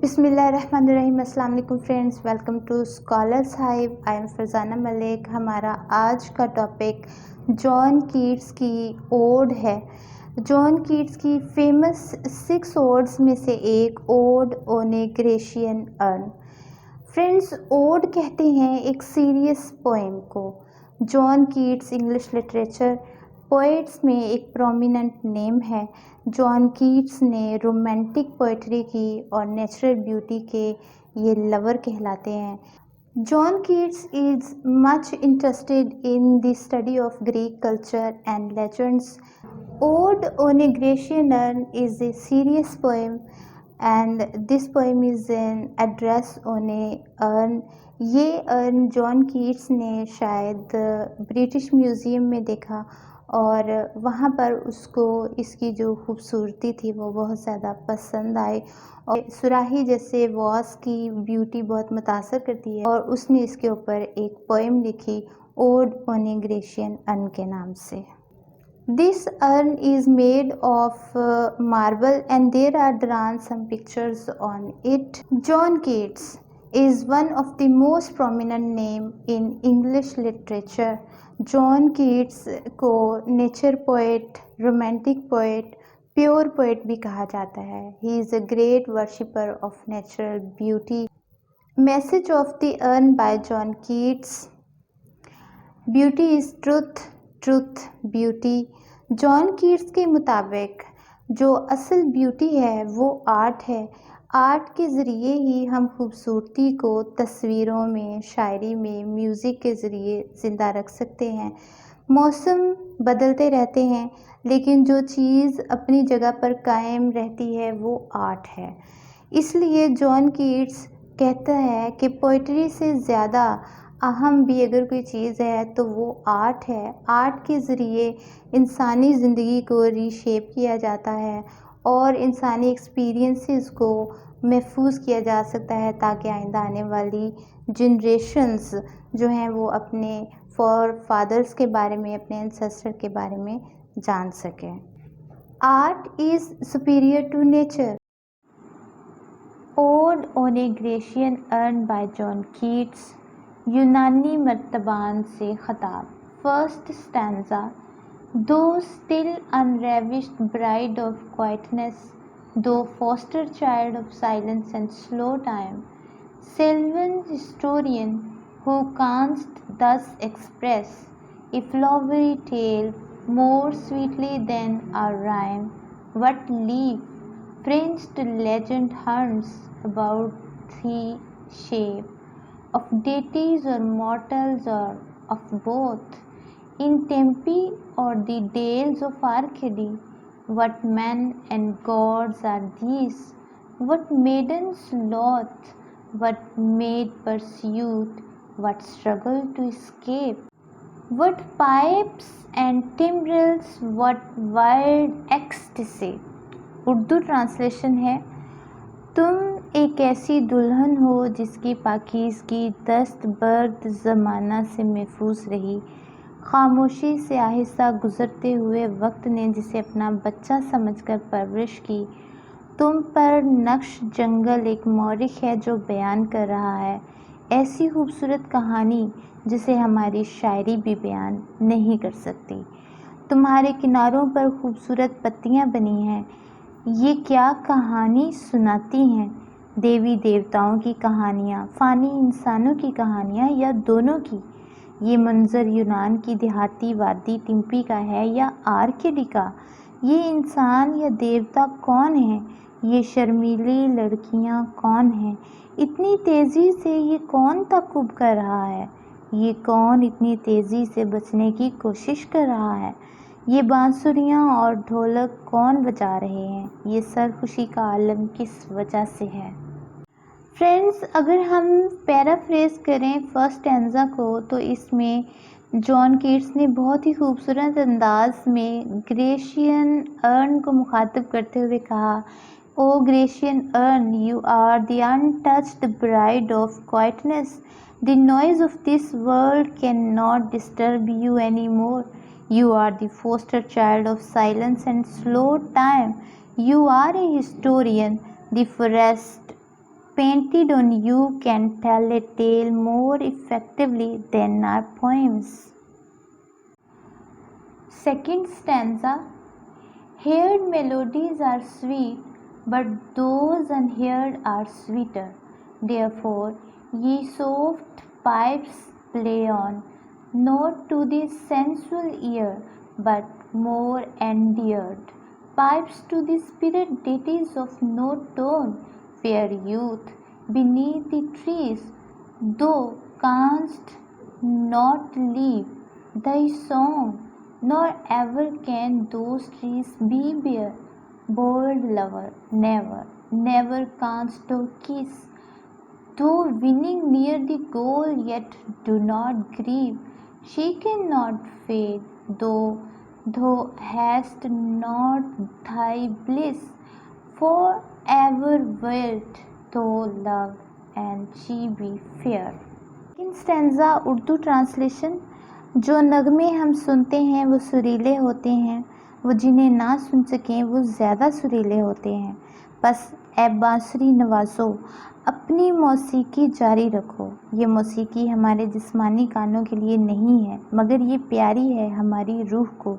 बिस्मिल्लाहिर्रहमानिर्रहीम। अस्सलाम वालेकुम friends, welcome to scholars hive. I am Farzana Malik. हमारा आज का टॉपिक जॉन कीट्स की ओड है। जॉन कीट्स की फेमस 6 ओड्स में से एक ode on a Grecian urn. Friends, ode कहते हैं एक सीरियस पोएम को। John Keats English literature poets में एक प्रोमिनेंट नेम है। जॉन कीट्स ने रोमांटिक पोइट्री की और नेचुरल ब्यूटी के ये लवर कहलाते हैं। John Keats is much interested in the study of Greek culture and legends. Odd on a Grecian earn is a serious poem and this poem is an address on A earn. ये earn John Keats ने शायद British museum में देखा और वहाँ पर उसको इसकी जो खूबसूरती थी वो बहुत ज़्यादा पसंद आई और सुराही जैसे वॉस की ब्यूटी बहुत मुतासर करती है और उसने इसके ऊपर एक पोएम लिखी odd on a Grecian earn के नाम से। This urn is made of marble and there are drawn some pictures on it. John Keats is one of the most prominent name in English literature. John Keats को nature poet, romantic poet, pure poet भी कहा जाता है। He is a great worshipper of natural beauty. Message of the urn by John Keats. Beauty is truth, truth beauty. John Keats के मुताबिक जो असल beauty है वो आर्ट है। आर्ट के ज़रिए ही हम खूबसूरती को तस्वीरों में, शायरी में, म्यूज़िक के ज़रिए ज़िंदा रख सकते हैं। मौसम बदलते रहते हैं लेकिन जो चीज़ अपनी जगह पर कायम रहती है वो आर्ट है। इसलिए जॉन कीट्स कहता है कि पोइट्री से ज़्यादा अहम भी अगर कोई चीज़ है तो वो आर्ट है। आर्ट के ज़रिए इंसानी ज़िंदगी को रीशेप किया जाता है और इंसानी एक्सपीरियंसेस को महफूज किया जा सकता है ताकि आइंदा आने वाली जनरेशन्स जो हैं वो अपने फादर्स के बारे में, अपने एंसेस्टर के बारे में जान सकें। Art is superior to nature. Ode on a Grecian urn by John Keats. यूनानी मर्तबान से खताब। First stanza. Thou still unravished bride of quietness, though foster child of silence and slow time, sylvan historian, who canst thus express a flowery tale more sweetly than our rhyme, what leaf fringed legend hunts about the shape of deities or mortals or of both, in Tempe or the dales of Arcady, what men and gods are these? What maiden sloth? What maid pursuit? What struggle to escape? What pipes and timbrels? What wild ecstasy? Urdu translation है। तुम एक ऐसी दुल्हन हो जिसकी पाकीज़गी दस्त board ज़माना से महफूज रही। खामोशी से आहिस्ता गुज़रते हुए वक्त ने जिसे अपना बच्चा समझकर परवरिश की। तुम पर नक्श जंगल एक मौरिख है जो बयान कर रहा है ऐसी खूबसूरत कहानी जिसे हमारी शायरी भी बयान नहीं कर सकती। तुम्हारे किनारों पर खूबसूरत पत्तियां बनी हैं, ये क्या कहानी सुनाती हैं? देवी देवताओं की कहानियाँ, फ़ानी इंसानों की कहानियाँ या दोनों की? ये मंज़र यूनान की देहाती वादी टिम्पी का है या आर्केडी का? ये इंसान या देवता कौन है? ये शर्मीली लड़कियां कौन हैं? इतनी तेज़ी से ये कौन ताक़ुब कर रहा है? ये कौन इतनी तेज़ी से बचने की कोशिश कर रहा है? ये बांसुरियाँ और ढोलक कौन बजा रहे हैं? ये सरखुशी का आलम किस वजह से है? फ्रेंड्स, अगर हम पैराफ्रेज करें फर्स्ट स्टैंजा को तो इसमें जॉन कीट्स ने बहुत ही खूबसूरत अंदाज में ग्रेशियन अर्न को मुखातिब करते हुए कहा, O Grecian urn, you are the untouched bride of quietness. The noise of this world can not disturb you any more. You are the foster child of silence and slow time. You are a historian, the forest painted on you can tell a tale more effectively than our poems. Second stanza. Heard melodies are sweet, but those unheard are sweeter. Therefore, ye soft pipes play on, not to the sensual ear, but more endeared. Pipes to the spirit deities of no tone, fair youth, beneath the trees, thou canst not leave thy song, nor ever can those trees be bare. Bold lover, never, never canst thou kiss, though winning near the goal, yet do not grieve. She cannot fade, though thou hast not thy bliss. Forever wilt thou love, and she be fair. Second stanza Urdu translation. जो नगमे हम सुनते हैं वो सुरीले होते हैं, वो जिन्हें ना सुन सकें वो ज़्यादा सुरीले होते हैं। बस ए बांसुरी नवाज़ो, अपनी मौसीकी जारी रखो। ये मौसीकी हमारे जिस्मानी कानों के लिए नहीं है, मगर ये प्यारी है हमारी रूह को।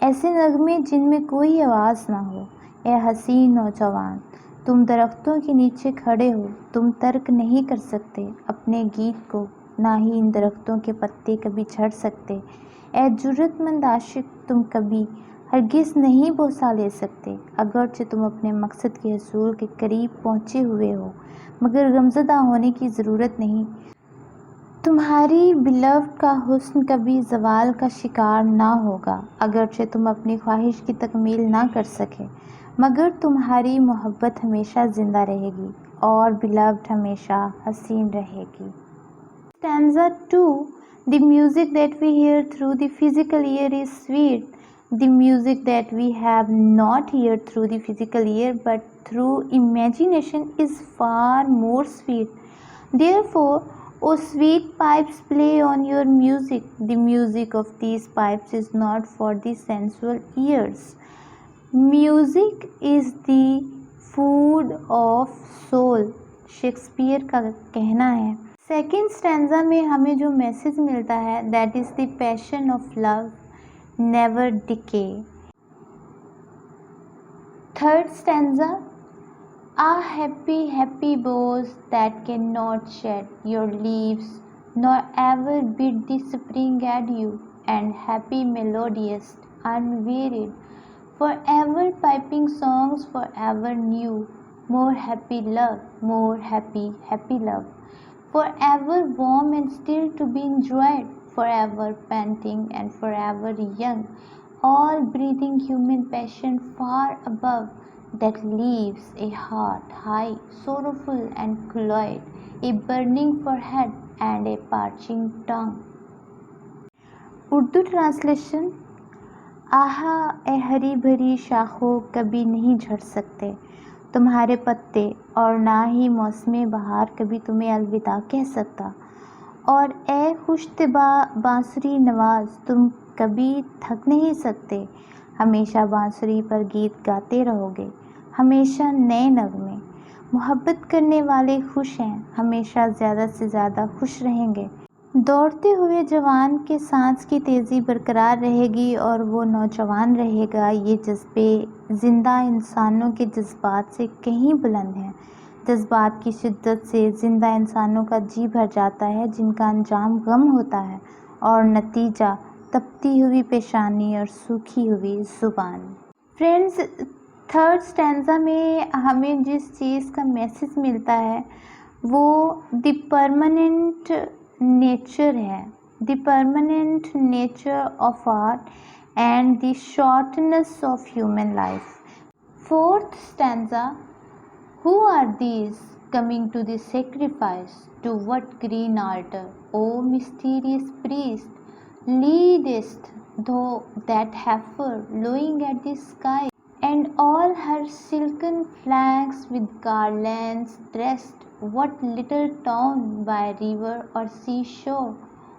ऐसे नगमे जिनमें कोई आवाज़ ना हो। ए हसीन नौजवान, तुम दरख्तों के नीचे खड़े हो, तुम तर्क नहीं कर सकते अपने गीत को, ना ही इन दरख्तों के पत्ते कभी झड़ सकते। ए जुर्रतमंद आशिक, तुम कभी हरगिज़ नहीं बोसा ले सकते, अगरचे तुम अपने मकसद के हसूल के करीब पहुँचे हुए हो, मगर गमज़दा होने की ज़रूरत नहीं। तुम्हारी बिलव्ड का हुस्न कभी ज़वाल का शिकार ना होगा, अगरचे तुम अपनी ख्वाहिश की तकमील ना कर सके, मगर तुम्हारी मोहब्बत हमेशा ज़िंदा रहेगी और बिलव्ड हमेशा हसीन रहेगी। Stanza 2. The music that we hear through the physical ear is sweet. The music that we have not heard through the physical ear but through imagination is far more sweet. Therefore, O sweet pipes, play on your music. The music of these pipes is not for the sensual ears. Music is the food of soul. Shakespeare का कहना है। Second stanza में हमें जो message मिलता है, that is the passion of love never decay. Third stanza. Ah happy happy boughs that can not shed your leaves nor ever bid the spring adieu and happy melodious unwearied forever piping songs forever new, more happy love, more happy happy love, forever warm and still to be enjoyed, forever panting and forever young, all breathing human passion far above, that leaves a heart high, sorrowful and cloyed, a burning forehead and a parching tongue. Urdu translation. आहा ए हरी भरी शाखों कभी नहीं झड़ सकते तुम्हारे पत्ते, और ना ही मौसम बहार कभी तुम्हें अलविदा कह सकता। और ए खुशतिबा बांसुरी नवाज, तुम कभी थक नहीं सकते, हमेशा बांसुरी पर गीत गाते रहोगे, हमेशा नए नगमे। मोहब्बत करने वाले खुश हैं, हमेशा ज़्यादा से ज़्यादा खुश रहेंगे। दौड़ते हुए जवान के सांस की तेज़ी बरकरार रहेगी और वो नौजवान रहेगा। ये जज्बे ज़िंदा इंसानों के जज्बात से कहीं बुलंद हैं। जज्बात की शिद्दत से ज़िंदा इंसानों का जी भर जाता है, जिनका अंजाम गम होता है और नतीजा तपती हुई पेशानी और सूखी हुई ज़ुबान। फ्रेंड्स, थर्ड स्टैंजा में हमें जिस चीज़ का मैसेज मिलता है वो द परमानेंट नेचर है, the permanent nature of art and the shortness of human life. Fourth stanza. Who are these coming to the sacrifice, to what green altar, O mysterious priest, leadest thou that heifer lowing at the sky, and all her silken flanks with garlands dressed, what little town by river or seashore,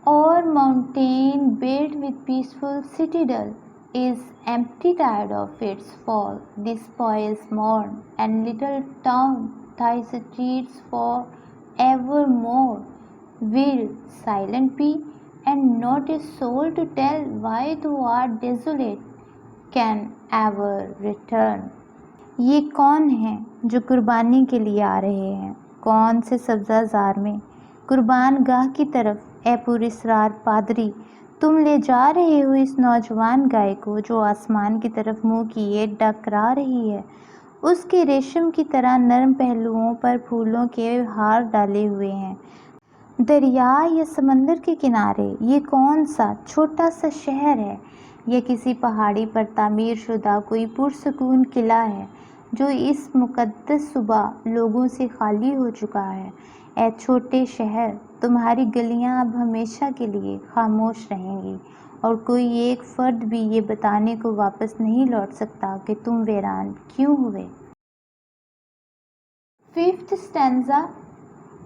or mountain built with peaceful citadel, is empty tired of its fall, this spoils mourn, and little town thy streets for evermore? Will silent be, and not a soul to tell why thou art desolate can ever return? ये कौन है जो कुर्बानी के लिए आ रहे हैं? कौन से सब्ज़ाज़ार में कुर्बान गाह की तरफ? ए पुरस्रार पादरी, तुम ले जा रहे हो इस नौजवान गाय को जो आसमान की तरफ मुंह किए डकरा रही है। उसके रेशम की तरह नरम पहलुओं पर फूलों के हार डाले हुए हैं। दरिया या समंदर के किनारे ये कौन सा छोटा सा शहर है, या किसी पहाड़ी पर तामीर शुदा कोई पुरसकून किला है जो इस मुक़द्दस सुबह लोगों से खाली हो चुका है? ए छोटे शहर, तुम्हारी गलियां अब हमेशा के लिए खामोश रहेंगी और कोई एक फ़र्द भी ये बताने को वापस नहीं लौट सकता कि तुम वीरान क्यों हुए। Fifth stanza.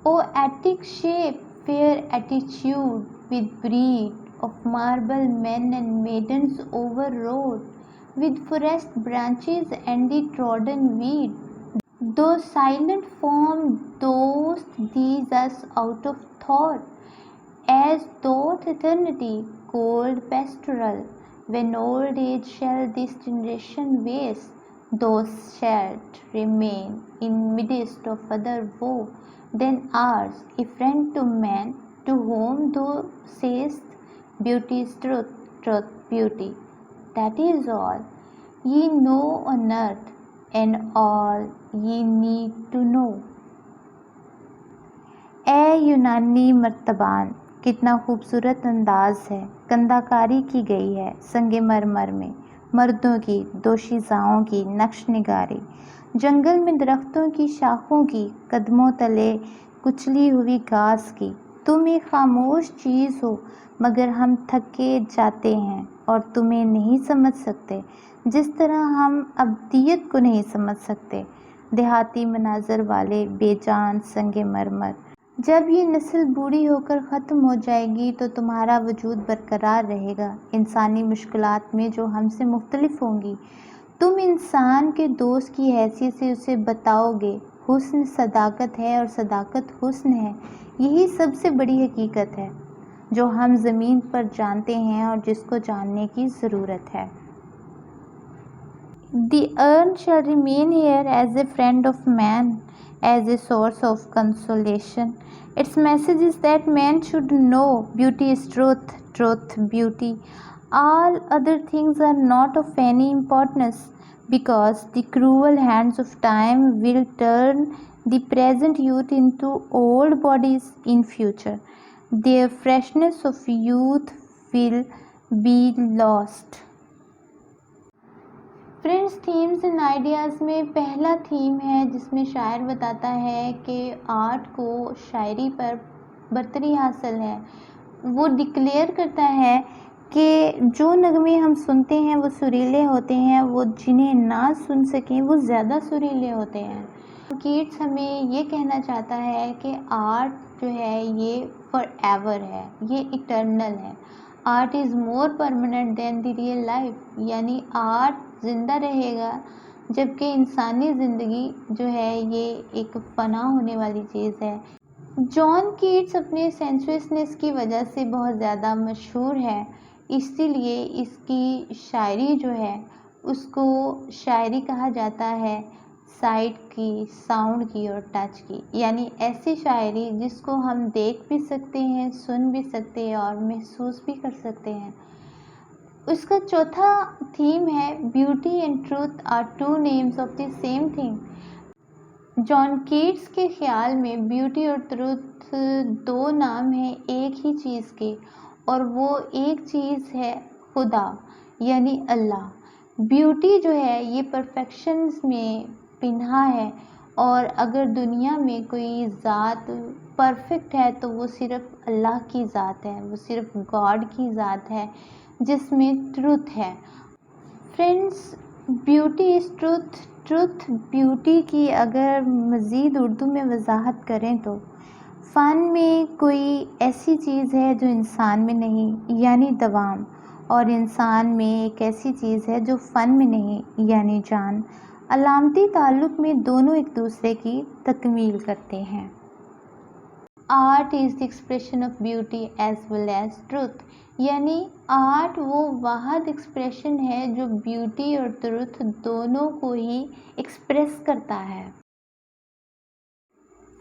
O Attic shape, fair attitude, with breed of marble men and maidens overrode, with forest branches and the trodden weed. Though silent form dost these us out of thought, as doth eternity, cold pastoral. When old age shall this generation waste, thou shalt remain in midst of other woe than ours, a friend to man, to whom thou sayest, beauty is truth, truth beauty. That is all ye know on earth, and all ye need to know. ए यूनानी मर्तबान, कितना खूबसूरत अंदाज है। कंदाकारी की गई है संगमरमर में, मर्दों की, दोशीज़ाओं की नक्श निगारी। जंगल में दरख्तों की शाखों की, कदमों तले कुचली हुई घास की। तुम एक खामोश चीज़ हो, मगर हम थके जाते हैं और तुम्हें नहीं समझ सकते, जिस तरह हम अब्दियत को नहीं समझ सकते। देहाती मनाजर वाले बेजान संगमरमर। जब ये नस्ल बूढ़ी होकर ख़त्म हो जाएगी तो तुम्हारा वजूद बरकरार रहेगा इंसानी मुश्किलात में जो हमसे मुख्तलिफ होंगी। तुम इंसान के दोस्त की हैसियत से उसे बताओगे हुस्न सदाकत है और सदाकत हुस्न है। यही सबसे बड़ी हकीकत है जो हम ज़मीन पर जानते हैं और जिसको जानने की ज़रूरत है। The urn shall remain here as a friend of man, as a source of consolation. Its message is that man should know beauty is truth, truth beauty. All other things are not of any importance, because the cruel hands of time will turn the present youth into old bodies in future. Their freshness of youth will be lost. Friends, themes and ideas में पहला theme है जिसमें शायर बताता है कि art को शायरी पर बर्तरी हासिल है। वो डिक्लेयर करता है कि जो नगमे हम सुनते हैं वो सुरीले होते हैं, वो जिन्हें ना सुन सकें वो ज़्यादा सुरीले होते हैं। कीट्स हमें ये कहना चाहता है कि आर्ट जो है ये फॉर एवर है, ये इटर्नल है। Art is more permanent than the real life, यानी आर्ट ज़िंदा रहेगा जबकि इंसानी ज़िंदगी जो है ये एक फ़ना होने वाली चीज़ है। जॉन कीट्स अपने सेंसुअसनेस की वजह से बहुत ज़्यादा मशहूर है, इसीलिए इसकी शायरी जो है उसको शायरी कहा जाता है साइट की, साउंड की और टच की, यानी ऐसी शायरी जिसको हम देख भी सकते हैं, सुन भी सकते हैं और महसूस भी कर सकते हैं। उसका चौथा थीम है beauty and truth are two names of the same thing. John Keats के ख्याल में ब्यूटी और ट्रूथ दो नाम हैं एक ही चीज़ के, और वो एक चीज़ है खुदा यानी अल्लाह। ब्यूटी जो है ये परफेक्शंस में पिन्हा है, और अगर दुनिया में कोई ज़ात परफेक्ट है तो वो सिर्फ़ अल्लाह की ज़ात है, वो सिर्फ़ गॉड की ज़ात है जिसमें ट्रुथ है। Friends, beauty is truth, truth beauty की अगर मज़ीद उर्दू में वजाहत करें तो फ़न में कोई ऐसी चीज़ है जो इंसान में नहीं यानी दवाम, और इंसान में एक ऐसी चीज़ है जो फ़न में नहीं यानी जान। अलामती ताल्लुक़ में दोनों एक दूसरे की तकमील करते हैं। Art is the expression of beauty as well as truth, यानी आर्ट वो वाहद एक्सप्रेशन है जो ब्यूटी और ट्रुथ दोनों को ही एक्सप्रेस करता है।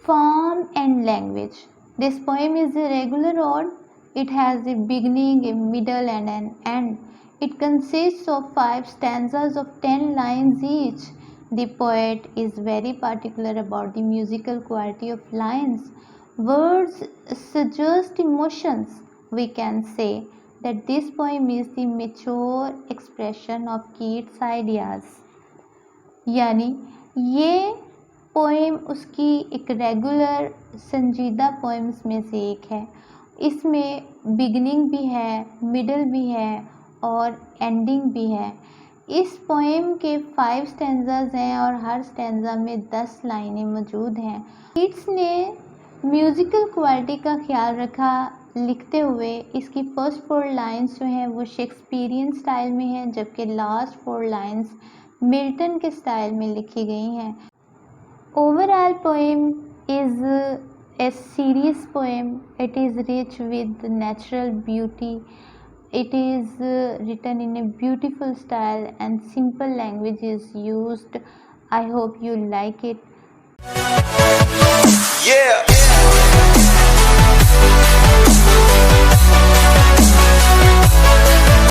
Form and language, this poem is a regular ode. It has a beginning, a middle and an end. It consists of 5 stanzas of 10 lines each. The poet is very particular about the musical quality of lines. Words suggest emotions. We can say that this poem is the mature expression of Keats' ideas. यानी ये poem उसकी एक regular संजीदा poems में से एक है। इसमें बिगनिंग भी है, मिडल भी है और एंडिंग भी है। इस पोएम के 5 स्टैंजाज हैं और हर स्टैंजा में 10 लाइनें मौजूद हैं। कीट्स ने म्यूज़िकल क्वालिटी का ख्याल रखा लिखते हुए। इसकी फर्स्ट 4 लाइन्स जो हैं वो शेक्सपियरियन स्टाइल में हैं, जबकि लास्ट 4 लाइन्स मिल्टन के स्टाइल में लिखी गई हैं। Overall poem is a serious poem. It is rich with natural beauty. It is written in a beautiful style and simple language is used. I hope you like it. Yeah.